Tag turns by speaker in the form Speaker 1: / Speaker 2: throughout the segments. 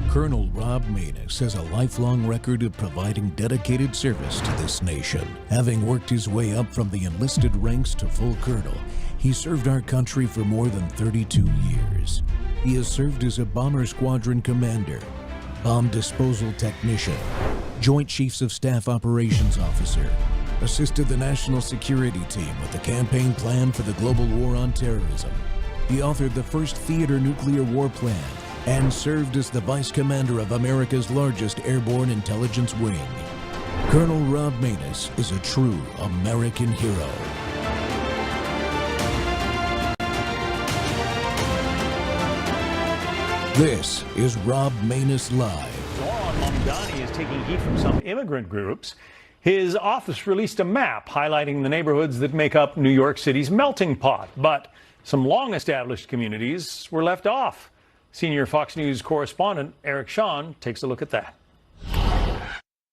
Speaker 1: Colonel Rob Maness has a lifelong record of providing dedicated service to this nation. Having worked his way up from the enlisted ranks to full colonel, he served our country for more than 32 years. He has served as a bomber squadron commander, bomb disposal technician, Joint Chiefs of Staff Operations Officer, assisted the National Security Team with the campaign plan for the global war on terrorism. He authored the first theater nuclear war plan and served as the Vice Commander of America's largest airborne intelligence wing. Colonel Rob Maness is a true American hero. This is Rob Maness Live.
Speaker 2: Zohran Mamdani is taking heat from some immigrant groups. His office released a map highlighting the neighborhoods that make up New York City's melting pot, but some long-established communities were left off. Senior Fox News correspondent Eric Shawn takes a look at that.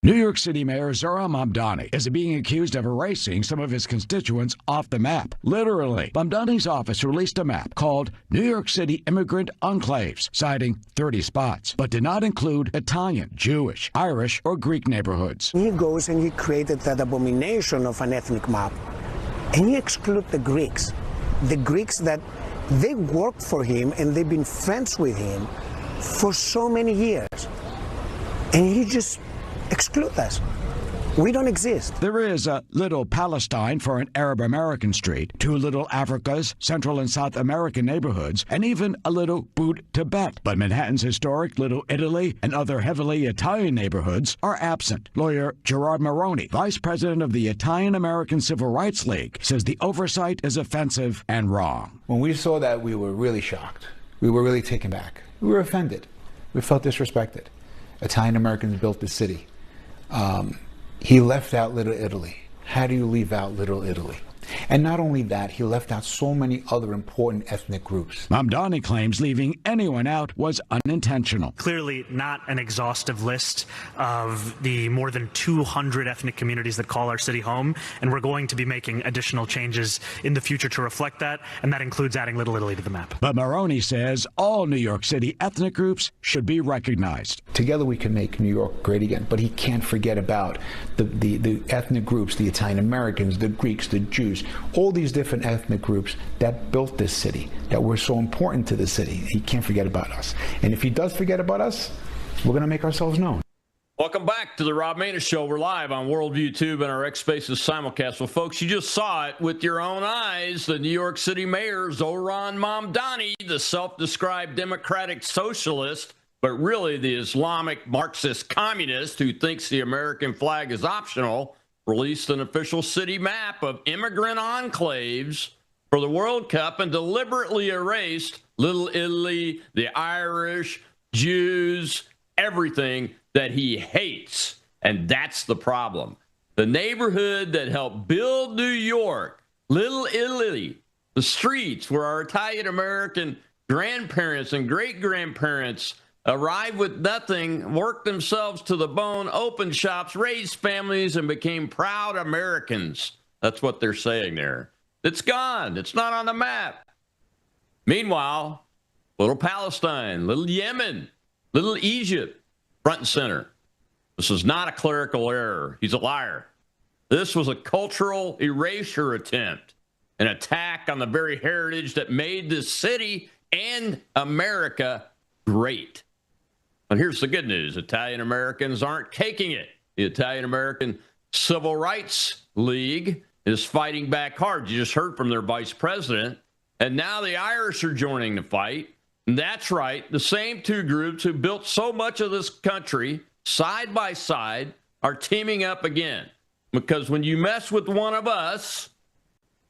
Speaker 3: New York City Mayor Zohran Mamdani is being accused of erasing some of his constituents off the map. Literally, Mamdani's office released a map called New York City Immigrant Enclaves, citing 30 spots, but did not include Italian, Jewish, Irish, or Greek neighborhoods.
Speaker 4: He goes and he created that abomination of an ethnic map, and he excluded the Greeks that they worked for him and they've been friends with him for so many years, and he just exclude us. We don't exist.
Speaker 3: There is a Little Palestine for an Arab American street, two Little Africas, Central and South American neighborhoods, and even a Little Boot Tibet. But Manhattan's historic Little Italy and other heavily Italian neighborhoods are absent. Lawyer Gerard Maroney, vice president of the Italian American Civil Rights League, says the oversight is offensive and wrong.
Speaker 5: When we saw that, we were really shocked. We were really taken back. We were offended. We felt disrespected. Italian Americans built this city. He left out Little Italy. How do you leave out Little Italy? And not only that, he left out so many other important ethnic groups.
Speaker 3: Mamdani claims leaving anyone out was unintentional.
Speaker 6: Clearly not an exhaustive list of the more than 200 ethnic communities that call our city home, and we're going to be making additional changes in the future to reflect that, and that includes adding Little Italy to the map.
Speaker 3: But Maroney says all New York City ethnic groups should be recognized.
Speaker 5: Together we can make New York great again, but he can't forget about the ethnic groups, the Italian Americans, the Greeks, the Jews, all these different ethnic groups that built this city, that were so important to the city. He can't forget about us. And if he does forget about us, we're going to make ourselves known.
Speaker 7: Welcome back to the Rob Maness Show. We're live on Worldview Tube and our X Spaces simulcast. Well, folks, you just saw it with your own eyes. The New York City Mayor, Zohran Mamdani, the self-described democratic socialist, but really the Islamic-Marxist communist who thinks the American flag is optional, released an official city map of immigrant enclaves for the World Cup and deliberately erased Little Italy, the Irish, Jews, everything that he hates. And that's the problem. The neighborhood that helped build New York, Little Italy, the streets where our Italian-American grandparents and great-grandparents arrived with nothing, worked themselves to the bone, opened shops, raised families, and became proud Americans. That's what they're saying there. It's gone. It's not on the map. Meanwhile, Little Palestine, Little Yemen, Little Egypt, front and center. This is not a clerical error. He's a liar. This was a cultural erasure attempt, an attack on the very heritage that made this city and America great. And here's the good news. Italian Americans aren't taking it. The Italian American Civil Rights League is fighting back hard. You just heard from their vice president. And now the Irish are joining the fight. And that's right. The same two groups who built so much of this country side by side are teaming up again. Because when you mess with one of us,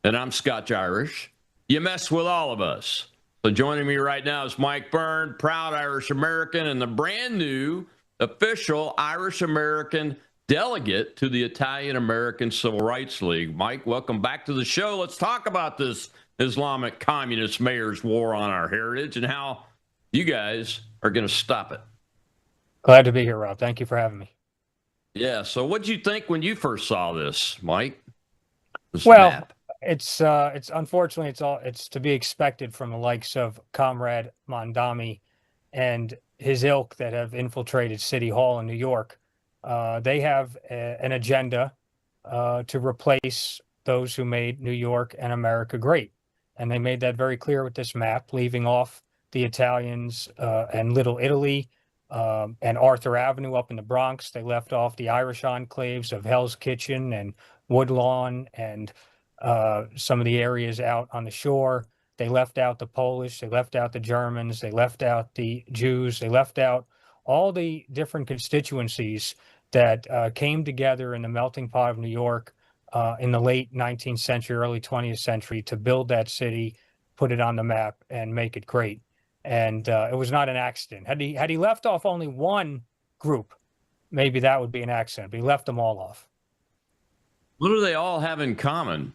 Speaker 7: and I'm Scotch-Irish, you mess with all of us. So joining me right now is Mike Byrne, proud Irish American, and the brand new official Irish American delegate to the Italian American Civil Rights League. Mike, welcome back to the show. Let's talk about this Islamic communist mayor's war on our heritage and how you guys are going to stop it.
Speaker 8: Glad to be here, Rob. Thank you for having me.
Speaker 7: Yeah. So what did you think when you first saw this, Mike? This
Speaker 8: Well,
Speaker 7: map?
Speaker 8: it's unfortunately it's to be expected from the likes of Comrade Mamdani and his ilk that have infiltrated City Hall in New York, they have an agenda to replace those who made New York and America great. And they made that very clear with this map, leaving off the Italians and Little Italy and Arthur Avenue up in the Bronx. They left off the Irish enclaves of Hell's Kitchen and Woodlawn and some of the areas out on the shore. They left out the Polish, they left out the Germans, they left out the Jews, they left out all the different constituencies that came together in the melting pot of New York in the late 19th century, early 20th century to build that city, put it on the map, and make it great. And it was not an accident. Had he left off only one group, maybe that would be an accident, but he left them all off.
Speaker 7: What do they all have in common?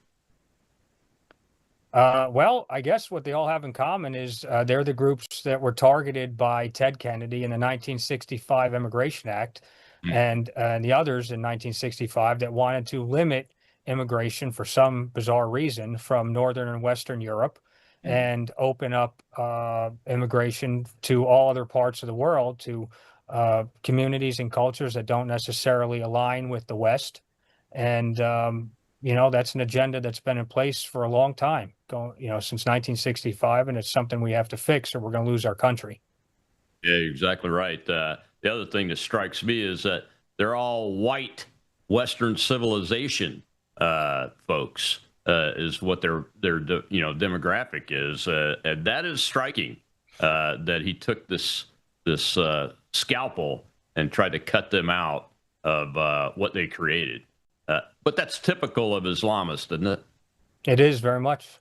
Speaker 8: Well, I guess what they all have in common is they're the groups that were targeted by Ted Kennedy in the 1965 Immigration Act and the others in 1965 that wanted to limit immigration for some bizarre reason from Northern and Western Europe and open up immigration to all other parts of the world, to communities and cultures that don't necessarily align with the West. And that's an agenda that's been in place for a long time, since 1965, and it's something we have to fix or we're going to lose our country.
Speaker 7: Yeah, you're exactly right. The other thing that strikes me is that they're all white Western civilization folks, is what their demographic is, and that is striking. That he took this scalpel and tried to cut them out of what they created. But that's typical of Islamists, isn't it?
Speaker 8: It is very much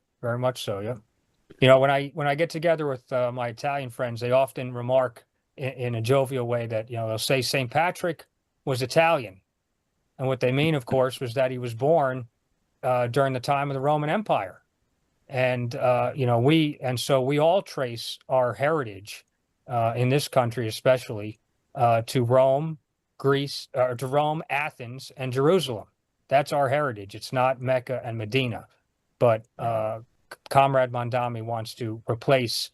Speaker 8: so. Yeah. When I get together with my Italian friends, they often remark in a jovial way that they'll say St. Patrick was Italian, and what they mean, of course, was that he was born during the time of the Roman Empire, and so we all trace our heritage in this country, especially to Rome, Greece, to Rome, Athens, and Jerusalem. That's our heritage. It's not Mecca and Medina. But Comrade Mamdani wants to replace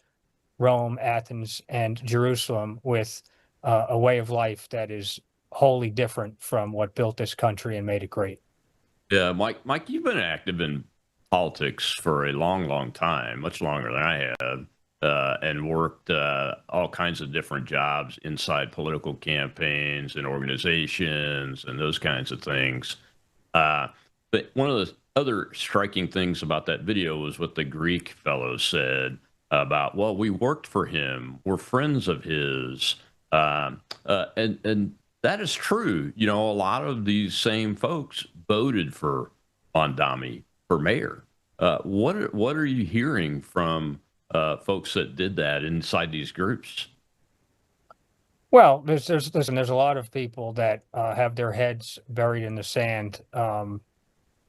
Speaker 8: Rome, Athens, and Jerusalem with a way of life that is wholly different from what built this country and made it great.
Speaker 7: Yeah, Mike, you've been active in politics for a long, long time, much longer than I have, and worked all kinds of different jobs inside political campaigns and organizations and those kinds of things. But one of the other striking things about that video was what the Greek fellow said about, well, we worked for him, we're friends of his, and that is true. A lot of these same folks voted for Mamdani for mayor. What are you hearing from folks that did that inside these groups?
Speaker 8: Well, there's a lot of people that have their heads buried in the sand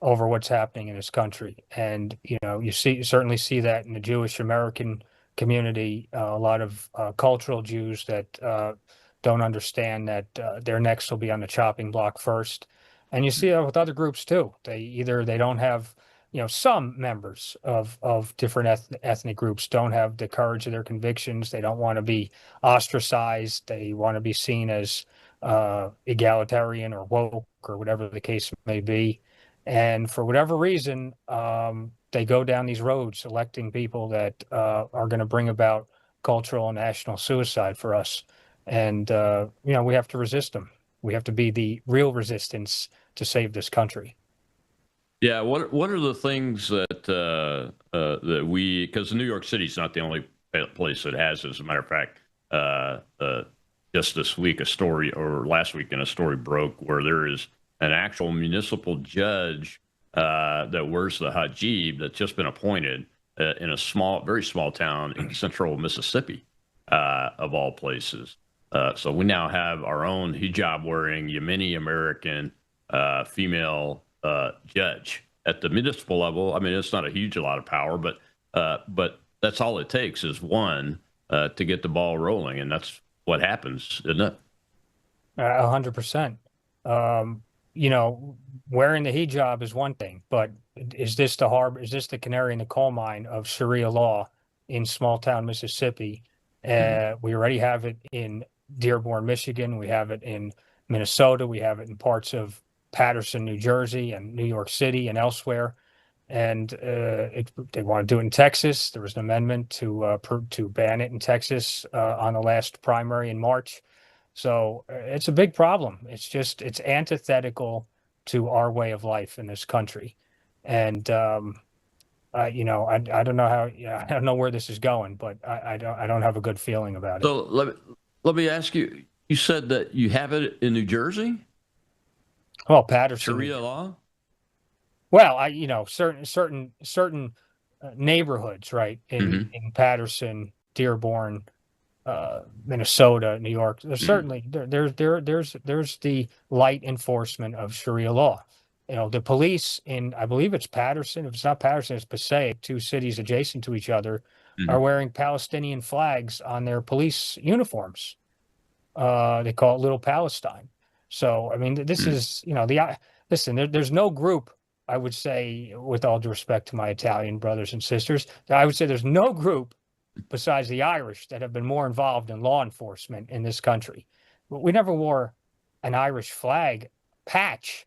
Speaker 8: over what's happening in this country, and you certainly see that in the Jewish American community. A lot of cultural Jews that don't understand that their necks will be on the chopping block first, and you see it with other groups too. They don't have. Some members of different ethnic groups don't have the courage of their convictions. They don't want to be ostracized. They want to be seen as egalitarian or woke or whatever the case may be. And for whatever reason, they go down these roads, electing people that are going to bring about cultural and national suicide for us. And, we have to resist them. We have to be the real resistance to save this country.
Speaker 7: Yeah, what are the things that that because New York City is not the only place that has this. As a matter of fact, just this week last week a story broke where there is an actual municipal judge that wears the hijab that's just been appointed in a very small town in central Mississippi, of all places. So we now have our own hijab-wearing Yemeni American female judge at the municipal level. I mean, it's not a lot of power, but that's all it takes is one to get the ball rolling, and that's what happens, isn't it?
Speaker 8: 100%. Wearing the hijab is one thing, but is this the canary in the coal mine of Sharia law in small town Mississippi? We already have it in Dearborn, Michigan. We have it in Minnesota. We have it in parts of Paterson, New Jersey, and New York City and elsewhere. And they want to do it in Texas. There was an amendment to ban it in Texas on the last primary in March. So it's a big problem. It's antithetical to our way of life in this country. And I don't know how, I don't know where this is going, but I don't have a good feeling about it.
Speaker 7: So let me ask you. You said that you have it in New Jersey?
Speaker 8: Well, Paterson.
Speaker 7: Sharia law?
Speaker 8: Well, certain neighborhoods, right, in Paterson, Dearborn, Minnesota, New York. There's certainly there's the light enforcement of Sharia law. The police in, I believe it's Paterson. If it's not Paterson, it's Passaic. 2 cities adjacent to each other are wearing Palestinian flags on their police uniforms. They call it Little Palestine. So, I mean, this is, listen, there's no group, I would say, with all due respect to my Italian brothers and sisters, I would say there's no group besides the Irish that have been more involved in law enforcement in this country. We never wore an Irish flag patch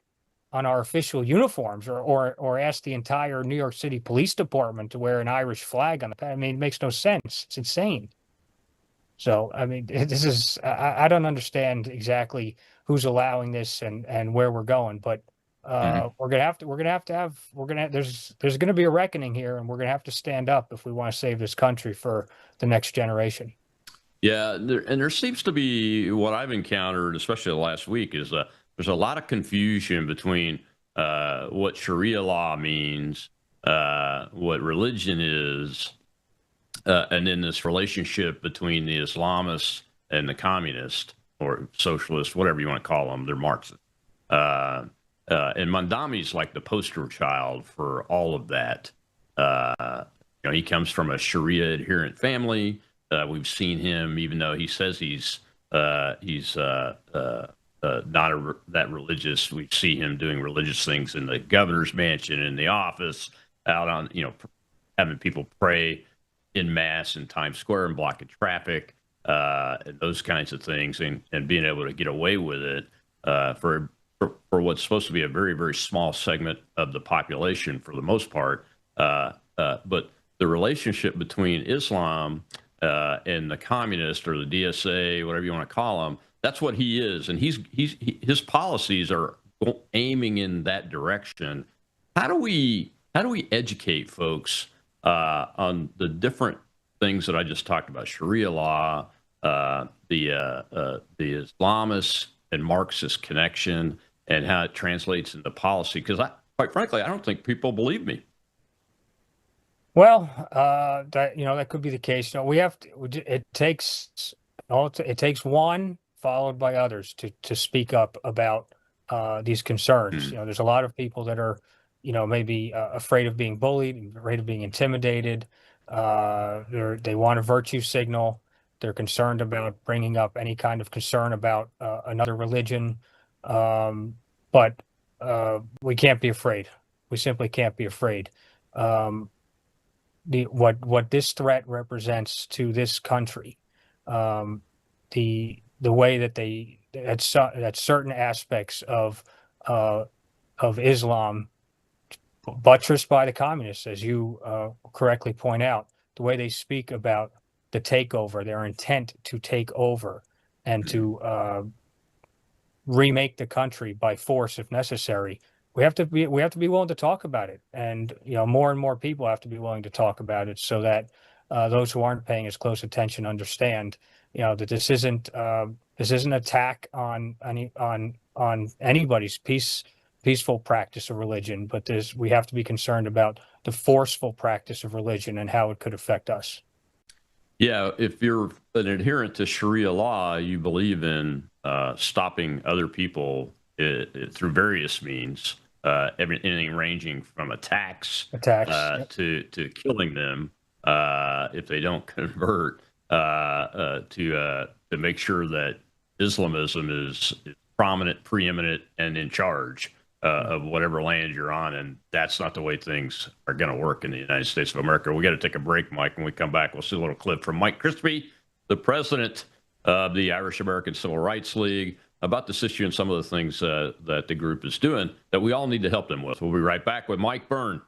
Speaker 8: on our official uniforms or asked the entire New York City Police Department to wear an Irish flag on the patch. I mean, it makes no sense. It's insane. So, I mean, this is, I don't understand exactly who's allowing this and where we're going, but there's going to be a reckoning here, and we're going to have to stand up if we want to save this country for the next generation.
Speaker 7: Yeah. There seems to be, what I've encountered, especially the last week, is there's a lot of confusion between what Sharia law means, what religion is, and then this relationship between the Islamists and the communists or socialists, whatever you want to call them. They're Marxists. And Mamdani's like the poster child for all of that. He comes from a Sharia adherent family. We've seen him, even though he says he's not that religious. We see him doing religious things in the governor's mansion, in the office, out on, having people pray in mass in Times Square and blocking traffic, and those kinds of things, and being able to get away with it for what's supposed to be a very, very small segment of the population for the most part. But the relationship between Islam and the communist or the DSA, whatever you want to call them, that's what he is. And his policies are aiming in that direction. How do we educate folks on the different things that I just talked about? Sharia law, the Islamist and Marxist connection, and how it translates into policy. Because quite frankly, I don't think people believe me.
Speaker 8: Well, that could be the case. We have to. It takes one followed by others to speak up about these concerns. There's a lot of people that are, maybe afraid of being bullied, afraid of being intimidated. They want a virtue signal. They're concerned about bringing up any kind of concern about another religion. But we can't be afraid. We simply can't be afraid. What this threat represents to this country, the way that certain aspects of Islam, buttressed by the communists, as you correctly point out, the way they speak about the takeover, their intent to take over and to remake the country by force if necessary. We have to be willing to talk about it, and more and more people have to be willing to talk about it, so that those who aren't paying as close attention understand, that this isn't an attack on anybody's peaceful practice of religion, but we have to be concerned about the forceful practice of religion and how it could affect us.
Speaker 7: Yeah, if you're an adherent to Sharia law, you believe in stopping other people through various means, anything ranging from attacks to killing them if they don't convert, to make sure that Islamism is prominent, preeminent, and in charge of whatever land you're on. And that's not the way things are going to work in the United States of America. We got to take a break, Mike. When we come back, we'll see a little clip from Mike Crispy the president of the Irish American Civil Rights League, about this issue and some of the things that the group is doing that we all need to help them with. We'll be right back with Mike Byrne.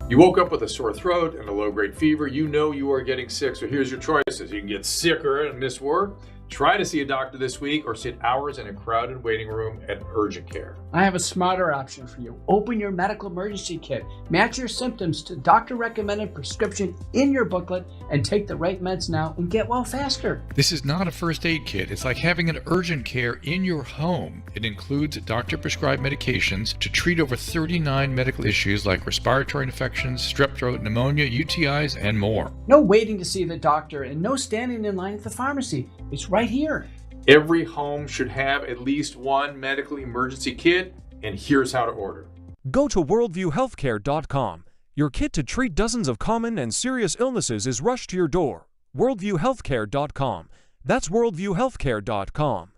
Speaker 9: You woke up with a sore throat and a low-grade fever. You know you are getting sick, so here's your choices. You can get sicker and miss work, try to see a doctor this week, or sit hours in a crowded waiting room at urgent care.
Speaker 10: I have a smarter option for you. Open your medical emergency kit. Match your symptoms to doctor-recommended prescription in your booklet and take the right meds now and get well faster.
Speaker 11: This is not a first aid kit. It's like having an urgent care in your home. It includes doctor-prescribed medications to treat over 39 medical issues like respiratory infections, strep throat, pneumonia, UTIs, and more.
Speaker 10: No waiting to see the doctor and no standing in line at the pharmacy. It's right here.
Speaker 9: Every home should have at least one medical emergency kit, and here's how to order.
Speaker 12: Go to worldviewhealthcare.com. Your kit to treat dozens of common and serious illnesses is rushed to your door. worldviewhealthcare.com. That's worldviewhealthcare.com.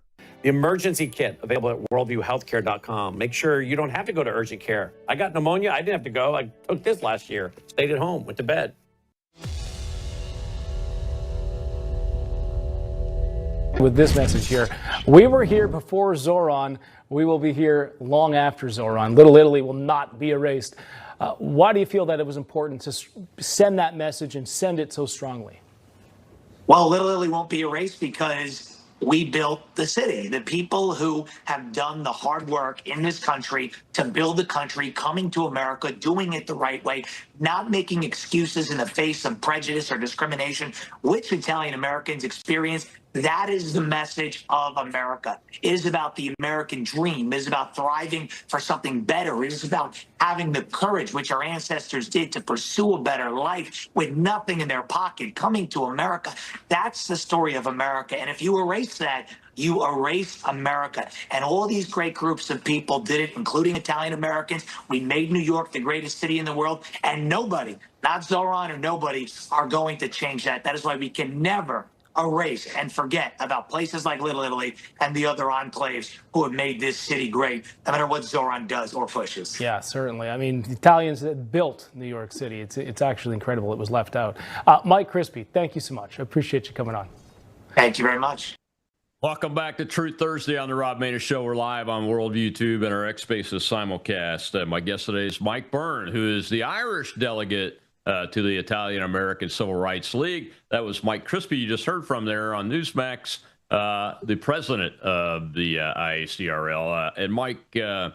Speaker 13: The emergency kit available at worldviewhealthcare.com. Make sure you don't have to go to urgent care. I got pneumonia. I didn't have to go. I took this last year. Stayed at home. Went to bed.
Speaker 14: With this message here, we were here before Zohran. We will be here long after Zohran. Little Italy will not be erased. Why do you feel that it was important to send that message and send it so strongly?
Speaker 15: Well, Little Italy won't be erased because we built the city. The people who have done the hard work in this country to build the country, coming to America, doing it the right way, not making excuses in the face of prejudice or discrimination, which Italian Americans experience. That is the message of America. It is about the American dream. It is about thriving for something better. It is about having the courage, which our ancestors did, to pursue a better life with nothing in their pocket, coming to America. That's the story of America. And if you erase that, you erase America. And all these great groups of people did it, including Italian Americans. We made New York the greatest city in the world. And nobody, not Zohran or nobody, are going to change that. That is why we can never erase and forget about places like Little Italy and the other enclaves who have made this city great, no matter what Zohran does or pushes.
Speaker 14: Yeah, certainly. I mean, the Italians that built New York City. It's actually incredible it was left out. Mike Crispy, thank you so much. I appreciate you coming on.
Speaker 15: Thank you very much.
Speaker 7: Welcome back to Truth Thursday on the Rob Maness Show. We're live on Worldview YouTube and our X Spaces simulcast. My guest today is Mike Byrne, who is the Irish delegate to the Italian American Civil Rights League. That was Mike Crispy you just heard from there on Newsmax, the president of the IACRL. And Mike, the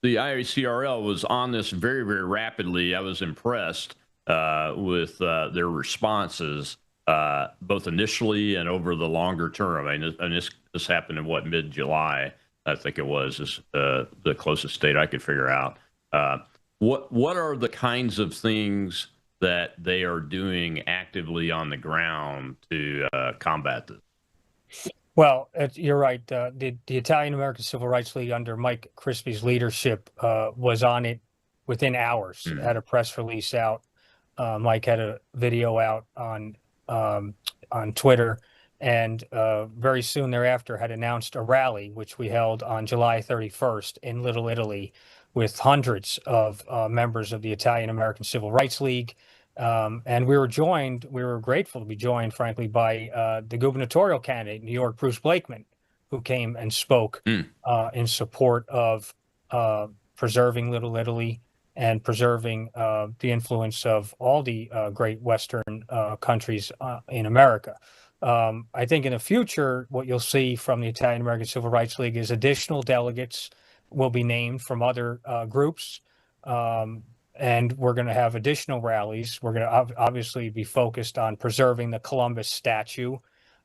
Speaker 7: IACRL was on this very, very rapidly. I was impressed with their responses, both initially and over the longer term. I mean, this happened in mid-July, I think it was, is the closest date I could figure out. What are the kinds of things that they are doing actively on the ground to combat this?
Speaker 8: Well, you're right. The Italian American Civil Rights League under Mike Crispy's leadership was on it within hours. Had a press release out. Mike had a video out on Twitter, and very soon thereafter had announced a rally, which we held on July 31st in Little Italy, with hundreds of members of the Italian American Civil Rights League. And we were grateful to be joined, frankly, by the gubernatorial candidate in New York, Bruce Blakeman, who came and spoke in support of preserving Little Italy and preserving the influence of all the great Western countries in America. I think in the future, what you'll see from the Italian American Civil Rights League is additional delegates will be named from other groups, and we're going to have additional rallies. We're going to obviously be focused on preserving the Columbus statue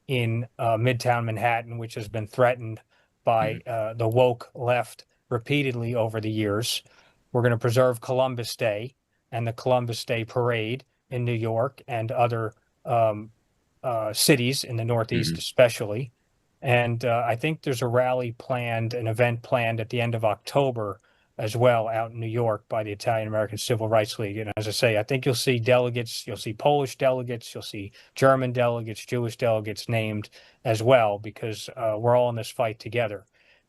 Speaker 8: in Midtown Manhattan, which has been threatened by the woke left repeatedly over the years. We're going to preserve Columbus Day and the Columbus Day Parade in New York and other cities in the Northeast especially. And I think there's a rally planned, an event planned at the end of October as well out in New York by the Italian American Civil Rights League. And as I say, I think you'll see delegates, you'll see Polish delegates, you'll see German delegates, Jewish delegates named as well, because we're all in this fight together.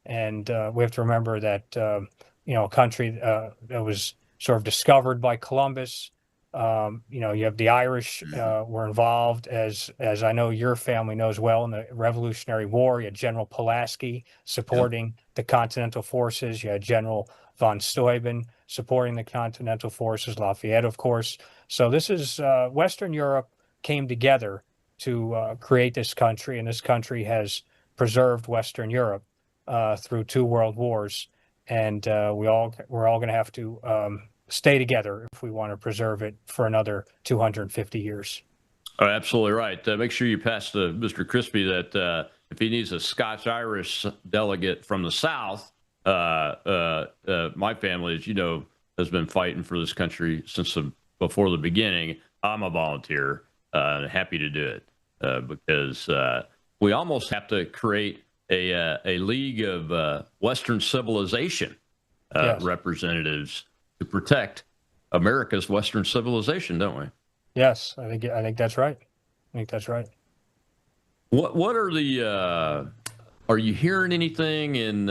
Speaker 8: And we have to remember that a country that was sort of discovered by Columbus. You have the Irish were involved, as I know your family knows well, in the Revolutionary War. You had General Pulaski supporting the Continental Forces. You had General von Steuben supporting the Continental Forces, Lafayette, of course. So this is Western Europe came together to create this country, and this country has preserved Western Europe through 2 world wars. And we're all going to have to stay together if we want to preserve it for another 250 years.
Speaker 7: Oh, absolutely right. Make sure you pass to Mr. Crispy that if he needs a Scotch-Irish delegate from the South, my family, as you know, has been fighting for this country since before the beginning. I'm a volunteer, happy to do it because we almost have to create a league of Western civilization representatives to protect America's Western civilization, don't we?
Speaker 8: Yes, I think that's right. I think that's right.
Speaker 7: What are the are you hearing anything in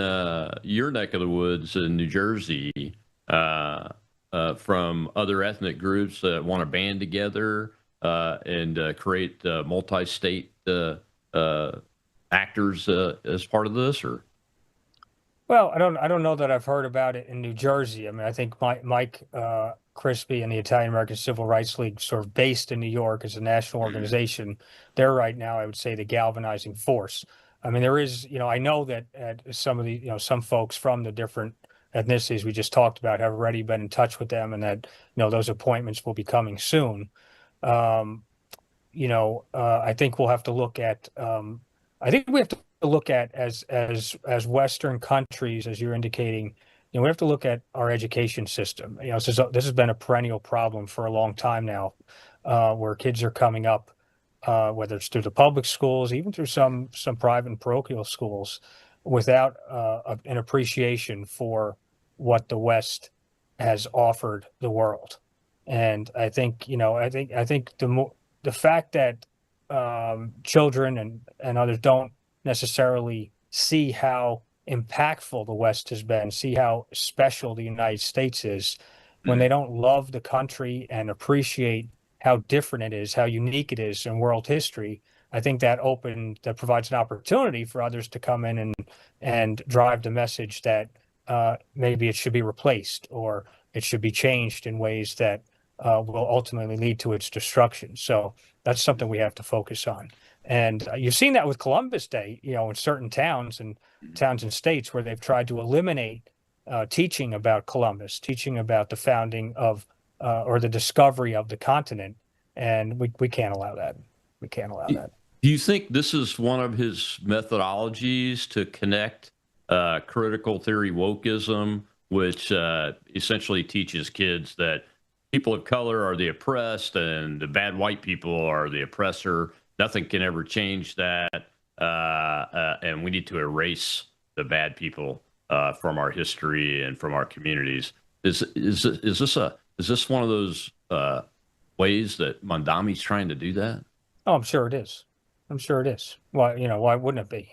Speaker 7: your neck of the woods in New Jersey from other ethnic groups that want to band together and create multi-state actors as part of this, or?
Speaker 8: Well, I don't know that I've heard about it in New Jersey. I mean, I think Mike Crispy and the Italian American Civil Rights League, sort of based in New York as a national organization, they're right now, I would say, the galvanizing force. I mean, there is, I know that some of the, some folks from the different ethnicities we just talked about have already been in touch with them, and that, those appointments will be coming soon. I think we'll have to look at, I think we have to look at as Western countries, as you're indicating, we have to look at our education system. This has been a perennial problem for a long time now, where kids are coming up, whether it's through the public schools, even through some private and parochial schools, without an appreciation for what the West has offered the world. And I think, I think the fact that children and others don't necessarily see how impactful the West has been, see how special the United States is, when they don't love the country and appreciate how different it is, how unique it is in world history, I think that provides an opportunity for others to come in and drive the message that maybe it should be replaced or it should be changed in ways that will ultimately lead to its destruction. So that's something we have to focus on. And you've seen that with Columbus Day, in certain towns and states where they've tried to eliminate teaching about Columbus, teaching about the founding of or the discovery of the continent. And we can't allow that. We can't allow that.
Speaker 7: Do you think this is one of his methodologies to connect critical theory wokeism, which essentially teaches kids that people of color are the oppressed and the bad white people are the oppressor? Nothing can ever change that, and we need to erase the bad people from our history and from our communities. Is this one of those ways that Mamdani's trying to do that?
Speaker 8: Oh, I'm sure it is. I'm sure it is. Why, why wouldn't it be?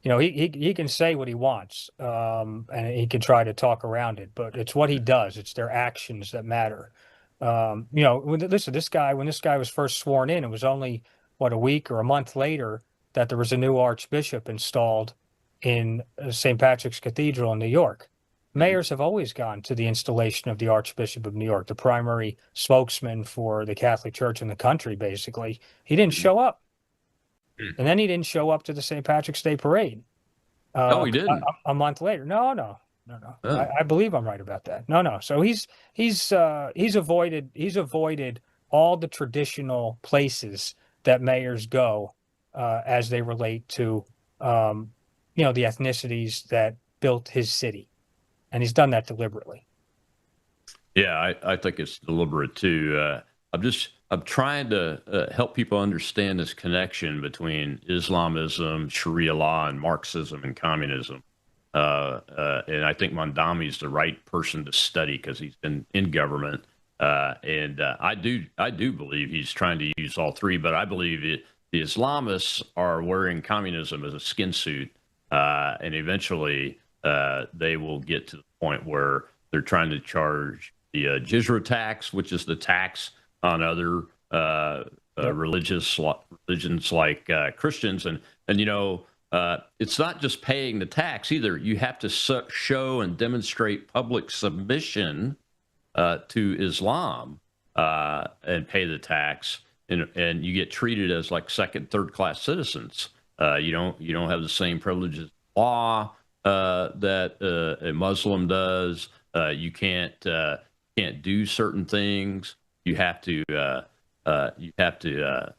Speaker 8: He can say what he wants, and he can try to talk around it, but it's what he does. It's their actions that matter. Listen, when this guy was first sworn in, it was only a week or a month later that there was a new archbishop installed in St. Patrick's Cathedral in New York. Mayors have always gone to the installation of the Archbishop of New York, the primary spokesman for the Catholic Church in the country, basically. He didn't show up. And then he didn't show up to the St. Patrick's Day parade.
Speaker 7: No, he didn't.
Speaker 8: A month later. No. Oh. I believe I'm right about that. No. So he's avoided all the traditional places that mayors go as they relate to the ethnicities that built his city. And he's done that deliberately.
Speaker 7: Yeah, I think it's deliberate too. I'm trying to help people understand this connection between Islamism, Sharia law, and Marxism and communism. And I think Mamdani's the right person to study because he's been in government. And I do believe he's trying to use all three, but I believe the Islamists are wearing communism as a skin suit, and eventually they will get to the point where they're trying to charge the jizya tax, which is the tax on other religions like Christians. And it's not just paying the tax either. You have to show and demonstrate public submission to Islam and pay the tax, and you get treated as like second, third class citizens. You don't have the same privileges of law that a Muslim does. You can't do certain things. You have to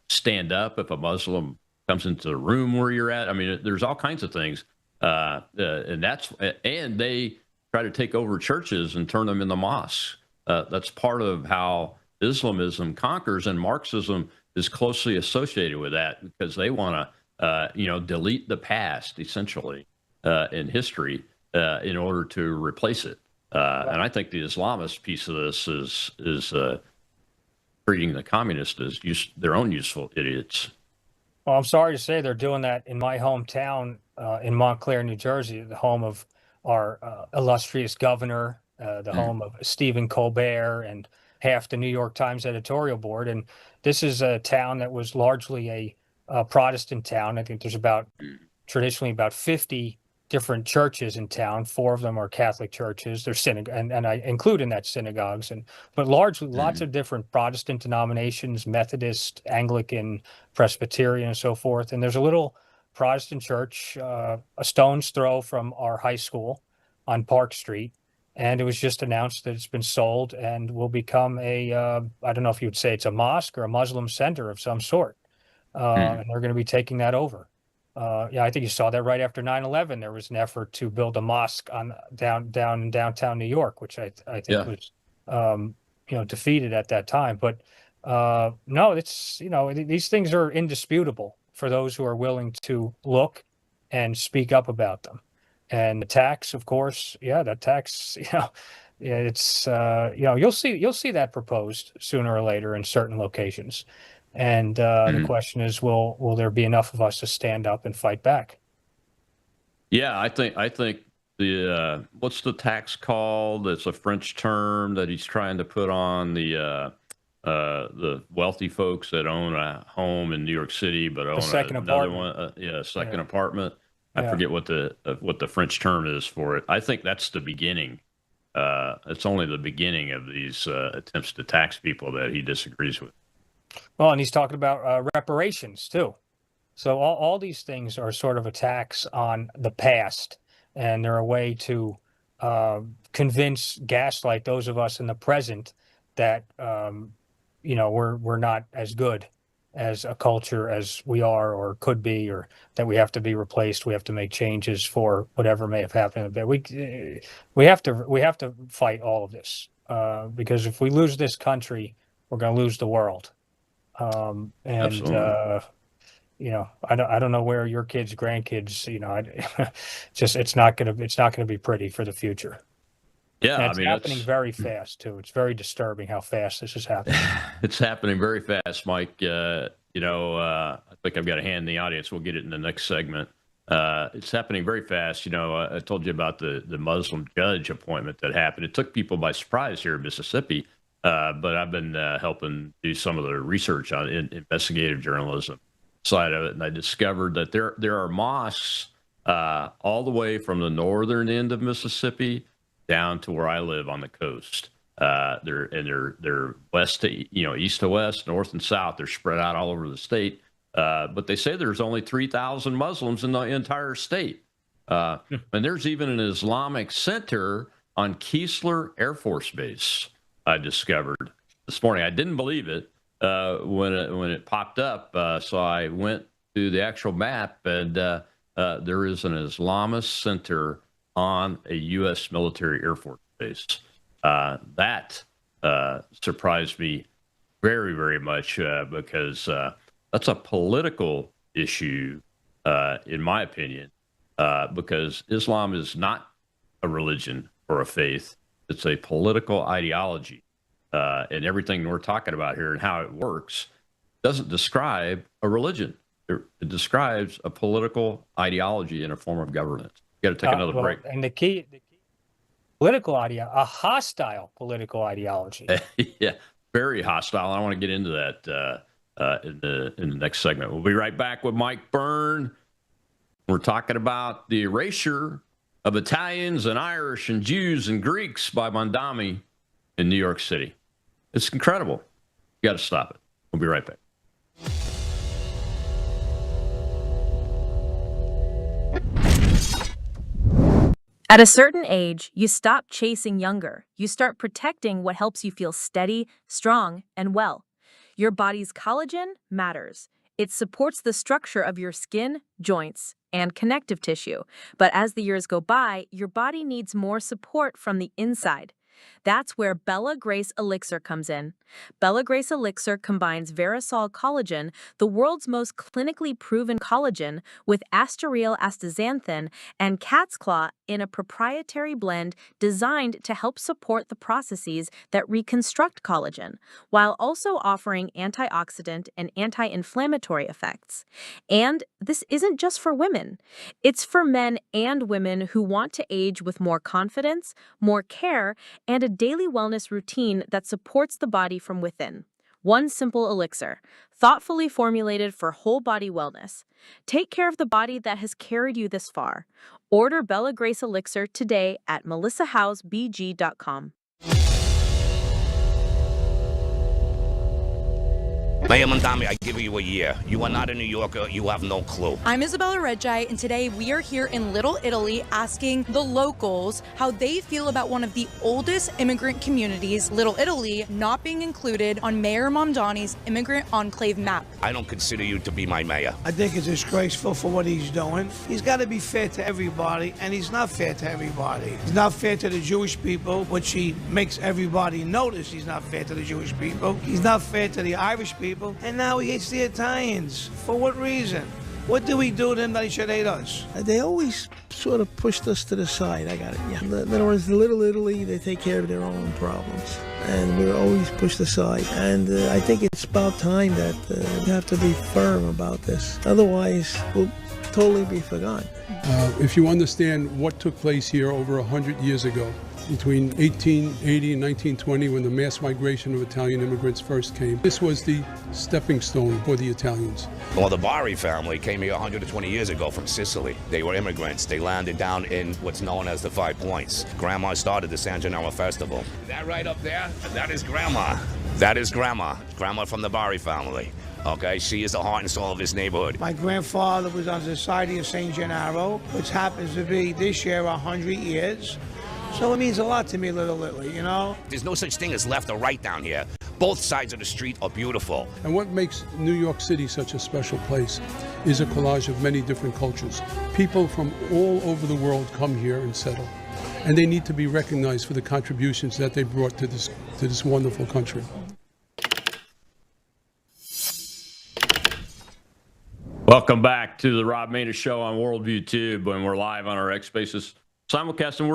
Speaker 7: stand up if a Muslim comes into the room where you're at. I mean, there's all kinds of things, and they try to take over churches and turn them into mosques. That's part of how Islamism conquers, and Marxism is closely associated with that because they want to, delete the past essentially in history in order to replace it. And I think the Islamist piece of this is treating the communists as their own useful idiots.
Speaker 8: Well, I'm sorry to say they're doing that in my hometown in Montclair, New Jersey, the home of our illustrious governor, the home of Stephen Colbert and half the New York Times editorial board. And this is a town that was largely a Protestant town. I think there's traditionally about 50 different churches in town. 4 of them are Catholic churches. They're and I include in that synagogues, but largely lots of different Protestant denominations, Methodist, Anglican, Presbyterian, and so forth. And there's a little Protestant church a stone's throw from our high school on Park Street. And it was just announced that it's been sold and will become I don't know if you would say it's a mosque or a Muslim center of some sort. And they're going to be taking that over. I think you saw that right after 9/11. There was an effort to build a mosque down in downtown New York, which I think was defeated at that time. But no, it's these things are indisputable for those who are willing to look and speak up about them. And the tax, of course, that tax, it's you'll see that proposed sooner or later in certain locations. And the question is, will there be enough of us to stand up and fight back?
Speaker 7: Yeah, I think the what's the tax called? It's a French term that he's trying to put on the wealthy folks that own a home in New York City, but own another one. Second apartment. I forget what the French term is for it. I think that's the beginning. It's only the beginning of these attempts to tax people that he disagrees with.
Speaker 8: Well, and he's talking about reparations too. So all these things are sort of attacks on the past, and they're a way to gaslight those of us in the present that we're not as good as a culture as we are or could be, or that we have to be replaced. We have to make changes for whatever may have happened. But we have to fight all of this because if we lose this country, we're going to lose the world. I don't know where your kids, grandkids, it's not going to be pretty for the future.
Speaker 7: Yeah,
Speaker 8: and it's happening very fast too. It's very disturbing how fast this is happening.
Speaker 7: It's happening very fast, Mike. I think I've got a hand in the audience. We'll get it in the next segment. It's happening very fast. I told you about the Muslim judge appointment that happened. It took people by surprise here in Mississippi, but I've been helping do some of the research on investigative journalism side of it, and I discovered that there are mosques all the way from the northern end of Mississippi down to where I live on the coast. They're west to east to west, north and south. They're spread out all over the state. But they say there's only 3,000 Muslims in the entire state. And there's even an Islamic center on Keesler Air Force Base, I discovered this morning. I didn't believe it when it popped up. So I went to the actual map, and there is an Islamist center on a U.S. military Air Force base. That surprised me very, very much because that's a political issue, in my opinion, because Islam is not a religion or a faith. It's a political ideology. And everything we're talking about here and how it works doesn't describe a religion. It describes a political ideology and a form of governance. Got to take another break.
Speaker 8: And the key political idea, a hostile political ideology.
Speaker 7: Yeah, very hostile. I want to get into that in the next segment. We'll be right back with Mike Byrne. We're talking about the erasure of Italians and Irish and Jews and Greeks by Mamdani in New York City. It's incredible. You got to stop it. We'll be right back.
Speaker 16: At a certain age, you stop chasing younger. You start protecting what helps you feel steady, strong, and well. Your body's collagen matters. It supports the structure of your skin, joints, and connective tissue. But as the years go by, your body needs more support from the inside. That's where Bella Grace Elixir comes in. Bella Grace Elixir combines Verisol collagen, the world's most clinically proven collagen, with asteryl astaxanthin and cat's claw in a proprietary blend designed to help support the processes that reconstruct collagen, while also offering antioxidant and anti-inflammatory effects. And this isn't just for women. It's for men and women who want to age with more confidence, more care, and a daily wellness routine that supports the body from within. One simple elixir, thoughtfully formulated for whole body wellness. Take care of the body that has carried you this far. Order Bella Grace Elixir today at melissahousebg.com.
Speaker 17: Mayor Mamdani, I give you a year. You are not a New Yorker. You have no clue.
Speaker 18: I'm Isabella Reggi, and today we are here in Little Italy asking the locals how they feel about one of the oldest immigrant communities, Little Italy, not being included on Mayor Mamdani's immigrant enclave map.
Speaker 17: I don't consider you to be my mayor.
Speaker 19: I think it's disgraceful for what he's doing. He's got to be fair to everybody, and he's not fair to everybody. He's not fair to the Jewish people, which he makes everybody notice he's not fair to the Jewish people. He's not fair to the Irish people. And now he hates the Italians. For what reason? What do we do to him that he should hate us? They always sort of pushed us to the side. I got it, yeah. In other words, Little Italy, they take care of their own problems. And we're always pushed aside. And I think it's about time that we have to be firm about this. Otherwise, we'll totally be forgotten.
Speaker 20: If you understand what took place here over 100 years ago, between 1880 and 1920, when the mass migration of Italian immigrants first came, this was the stepping stone for the Italians.
Speaker 17: Well, the Bari family came here 120 years ago from Sicily. They were immigrants. They landed down in what's known as the 5 Points. Grandma started the San Gennaro Festival. That right up there, that is Grandma. That is Grandma. Grandma from the Bari family. Okay, she is the heart and soul of this neighborhood.
Speaker 19: My grandfather was on the Society of St. Gennaro, which happens to be this year 100 years. So it means a lot to me, Little Italy, you know?
Speaker 17: There's no such thing as left or right down here. Both sides of the street are beautiful.
Speaker 20: And what makes New York City such a special place is a collage of many different cultures. People from all over the world come here and settle. And they need to be recognized for the contributions that they brought to this wonderful country.
Speaker 7: Welcome back to the Rob Maness Show on Worldview Tube, when we're live on our X Spaces simulcast, and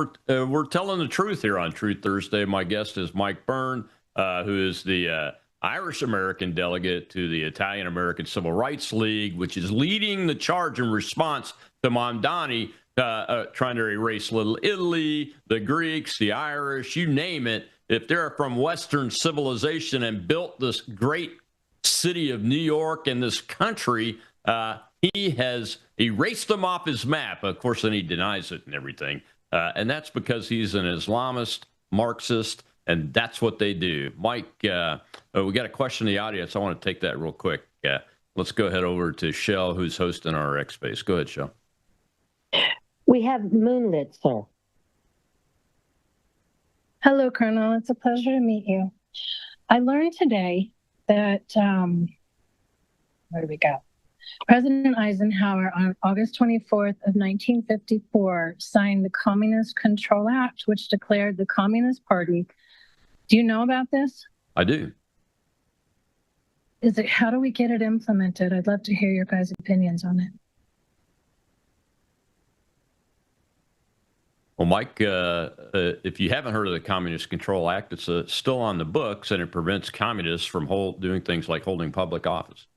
Speaker 7: we're telling the truth here on Truth Thursday. My guest is Mike Byrne, who is the Irish American Delegate to the Italian American Civil Rights League, which is leading the charge in response to Mamdani trying to erase Little Italy, the Greeks, the Irish, you name it. If they're from Western civilization and built this great city of New York and this country, he has erased them off his map. Of course, then he denies it and everything. And that's because he's an Islamist, Marxist, and that's what they do. Mike, we got a question in the audience. I want to take that real quick. Let's go ahead over to Shell, who's hosting our X Space. Go ahead, Shell.
Speaker 21: We have Moonlit, sir.
Speaker 22: Hello, Colonel. It's a pleasure to meet you. I learned today that, where do we go? President Eisenhower on August 24th of 1954 signed the Communist Control Act, which declared the Communist Party. Do you know about this?
Speaker 7: I do.
Speaker 22: How do we get it implemented? I'd love to hear your guys' opinions on it.
Speaker 7: Well, Mike, if you haven't heard of the Communist Control Act, it's still on the books, and it prevents communists from doing things like holding public office.